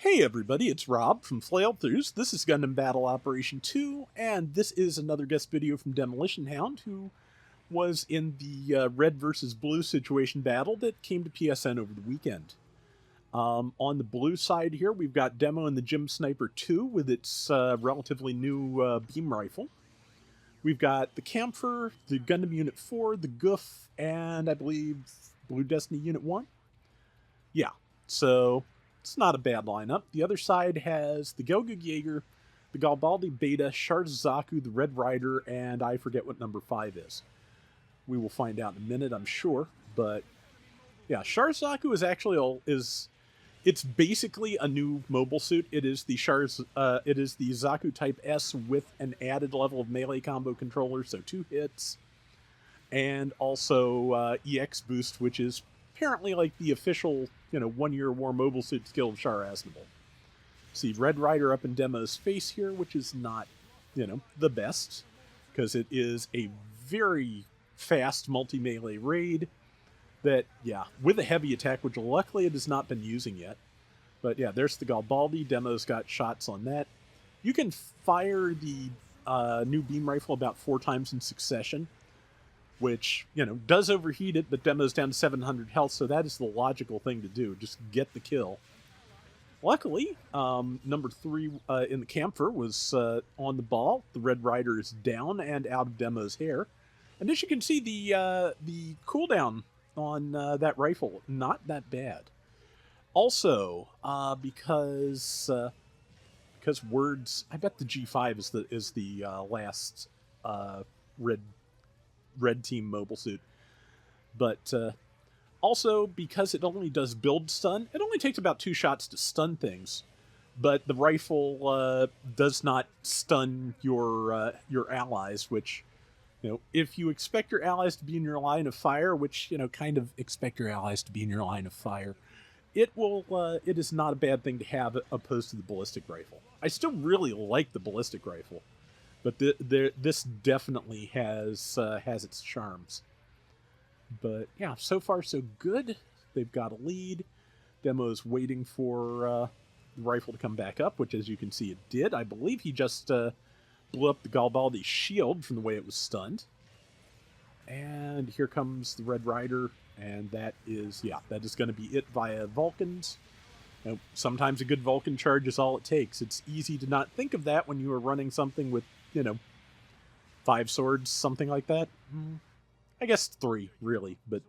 Hey everybody, it's Rob from Flailthroughs. This is Gundam Battle Operation 2, and this is another guest video from Demolition Hound, who was in the red versus blue situation battle that came to PSN over the weekend. On the blue side here, we've got Demo and the Gym Sniper 2 with its relatively new beam rifle. We've got the Camphor, the Gundam Unit 4, the Goof, and I believe Blue Destiny Unit 1. Yeah, so it's not a bad lineup. The other side has the Gelgug Jaeger, the Garibaldi Beta, Sharzaku, the Red Rider, and I forget what number 5 is. We will find out in a minute, I'm sure. But yeah, Sharzaku is actually it's basically a new mobile suit. It is the Zaku Type S with an added level of melee combo controller, so 2 hits, and also EX boost, which is apparently like the official, 1-year war mobile suit skill of Char Aznable. See Red Rider up in Demo's face here, which is not, the best, because it is a very fast multi-melee raid that, yeah, with a heavy attack, which luckily it has not been using yet. But yeah, there's the Garibaldi. Demo's got shots on that. You can fire the new beam rifle about 4 times in succession, which, does overheat it, but Demo's down to 700 health, so that is the logical thing to do. Just get the kill. Luckily, number 3 in the Camphor was on the ball. The Red Rider is down and out of Demo's hair. And as you can see, the cooldown on that rifle, not that bad. Also, because words, I bet the G5 is the last red team mobile suit, but also because it only does build stun, it only takes about 2 shots to stun things, but the rifle does not stun your allies, which, if you expect your allies to be in your line of fire, which, kind of expect your allies to be in your line of fire, it is not a bad thing to have opposed to the ballistic rifle. I still really like the ballistic rifle, but this definitely has its charms. But yeah, so far so good. They've got a lead. Demo's waiting for the rifle to come back up, which, as you can see, it did. I believe he just blew up the Garibaldi shield from the way it was stunned. And here comes the Red Rider, and that is going to be it via Vulcans. Sometimes a good Vulcan charge is all it takes. It's easy to not think of that when you are running something with, 5 swords, something like that. I guess 3, really, but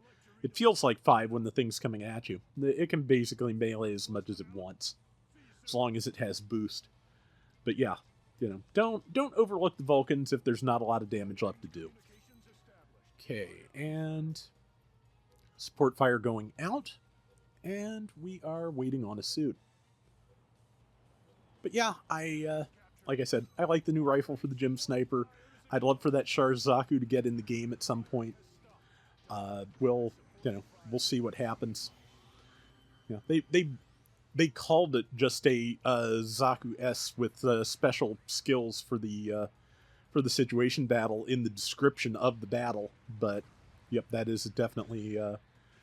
it feels like 5 when the thing's coming at you. It can basically melee as much as it wants, as long as it has boost. But yeah, don't overlook the Vulcans if there's not a lot of damage left to do. Okay, and support fire going out, and we are waiting on a suit. But yeah, like I said, I like the new rifle for the Gym Sniper. I'd love for that Sharzaku to get in the game at some point. We'll see what happens. They called it just a Zaku S with special skills for the situation battle in the description of the battle. But yep, that is definitely a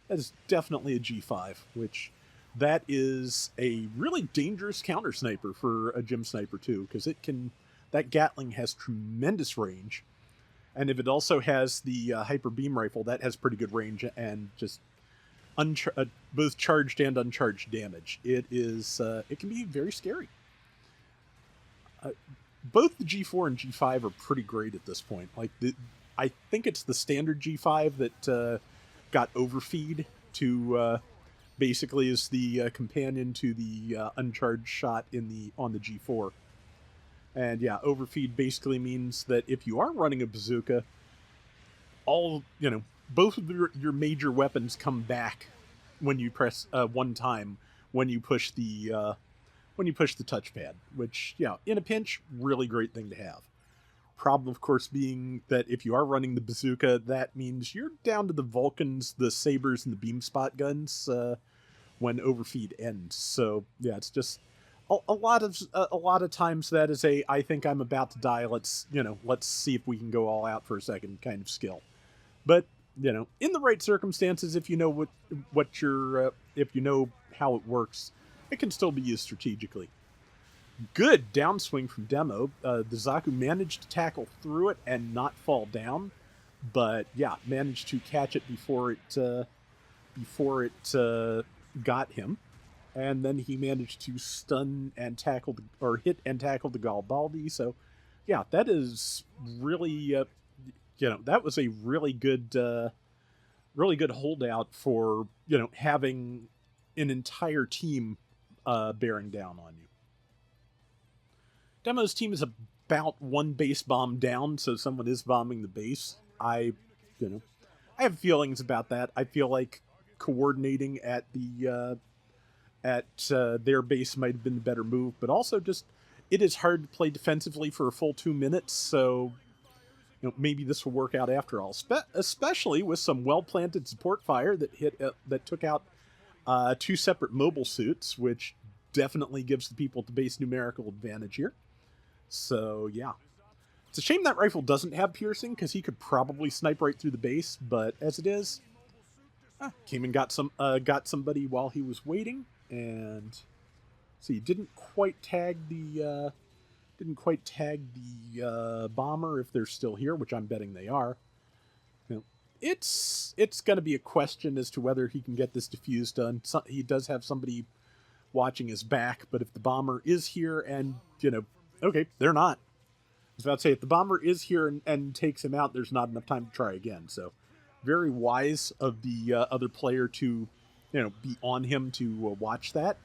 G5, which that is a really dangerous counter sniper for a Gym Sniper too, because that Gatling has tremendous range, and if it also has the hyper beam rifle, that has pretty good range and just both charged and uncharged damage. It can be very scary. Both the G4 and G5 are pretty great at this point. Like I think it's the standard G5 that got overfeed to basically is the companion to the uncharged shot on the G4. And yeah, overfeed basically means that if you are running a bazooka, both of your major weapons come back when you press one time when you push the touchpad, which, yeah, in a pinch, really great thing to have. Problem, of course, being that if you are running the bazooka, that means you're down to the Vulcans, the sabers, and the beam spot guns when overfeed ends. So yeah, it's just a lot of times that is I think I'm about to die. Let's see if we can go all out for a second kind of skill. But in the right circumstances, if you know if you know how it works, it can still be used strategically. Good downswing from Demo. The Zaku managed to tackle through it and not fall down, but yeah, managed to catch it before it got him, and then he managed to stun and tackle hit and tackle the Garibaldi. So yeah, that is really that was a really good holdout for having an entire team bearing down on you. Demo's team is about one base bomb down, so someone is bombing the base. I have feelings about that. I feel like coordinating at their base might have been the better move, but also just it is hard to play defensively for a full 2 minutes, so maybe this will work out after all. Especially with some well-planted support fire that took out 2 separate mobile suits, which definitely gives the people at the base numerical advantage here. So yeah, it's a shame that rifle doesn't have piercing, because he could probably snipe right through the base. But as it is, came and got somebody while he was waiting, and see, didn't quite tag the bomber if they're still here, which I'm betting they are. It's going to be a question as to whether he can get this defuse done. He does have somebody watching his back, but if the bomber is here and okay, they're not. I was about to say, if the bomber is here and takes him out, there's not enough time to try again. So very wise of the other player to be on him to watch that.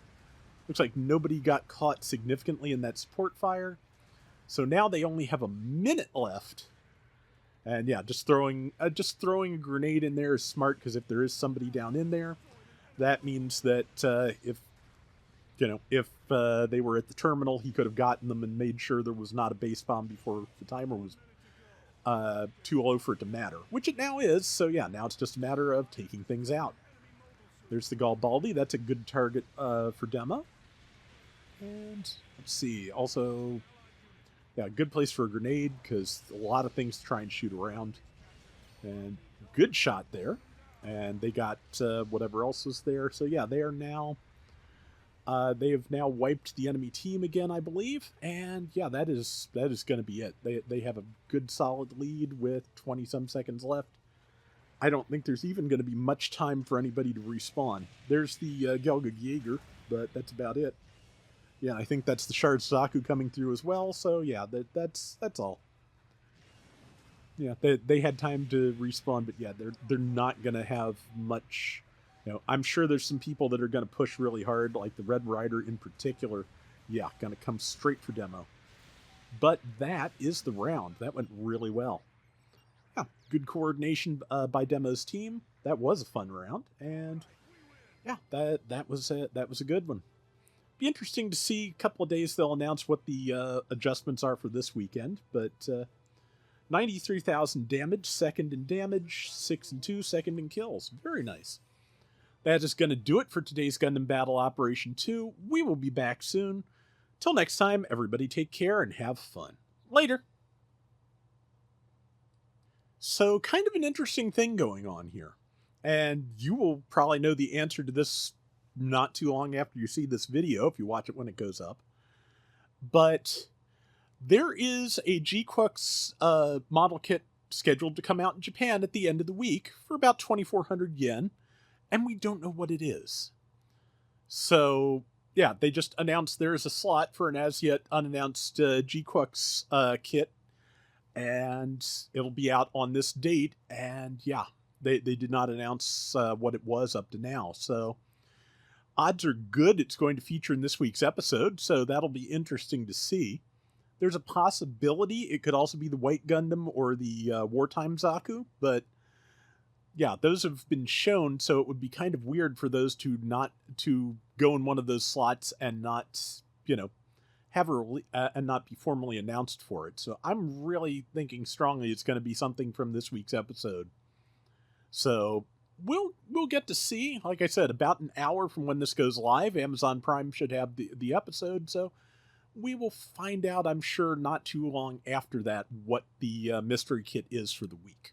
Looks like nobody got caught significantly in that support fire. So now they only have a minute left. And yeah, just throwing a grenade in there is smart, because if there is somebody down in there, that means that if they were at the terminal, he could have gotten them and made sure there was not a base bomb before the timer was too low for it to matter, which it now is. So yeah, now it's just a matter of taking things out. There's the Garibaldi. That's a good target for Demo. And let's see, also, yeah, good place for a grenade, because a lot of things to try and shoot around. And good shot there. And they got whatever else was there. So yeah, they have now wiped the enemy team again, I believe. And yeah, that is going to be it. They have a good solid lead with 20-some seconds left. I don't think there's even going to be much time for anybody to respawn. There's the Gelga Jaeger, but that's about it. Yeah, I think that's the Shard Zaku coming through as well. So yeah, that's all. Yeah, they had time to respawn, but yeah, they're not going to have much. I'm sure there's some people that are going to push really hard, like the Red Rider in particular. Yeah, going to come straight for Demo. But that is the round. That went really well. Yeah, good coordination by Demo's team. That was a fun round, and yeah, that was a good one. Be interesting to see. A couple of days they'll announce what the adjustments are for this weekend, but 93,000 damage, second in damage, 6 and 2, second in kills. Very nice. That is going to do it for today's Gundam Battle Operation 2. We will be back soon. Till next time, everybody take care and have fun. Later. So, kind of an interesting thing going on here. And you will probably know the answer to this not too long after you see this video, if you watch it when it goes up. But there is a G-Quux model kit scheduled to come out in Japan at the end of the week for about 2,400 yen, and we don't know what it is. So, yeah, they just announced there is a slot for an as yet unannounced G-Quux kit, and it'll be out on this date, and yeah, they did not announce what it was up to now. So odds are good it's going to feature in this week's episode, so that'll be interesting to see. There's a possibility it could also be the White Gundam or the Wartime Zaku, but yeah, those have been shown, so it would be kind of weird for those to not to go in one of those slots and not, have and not be formally announced for it. So I'm really thinking strongly it's going to be something from this week's episode. So we'll get to see. Like I said, about an hour from when this goes live, Amazon Prime should have the episode. So we will find out, I'm sure, not too long after that, what the mystery kit is for the week.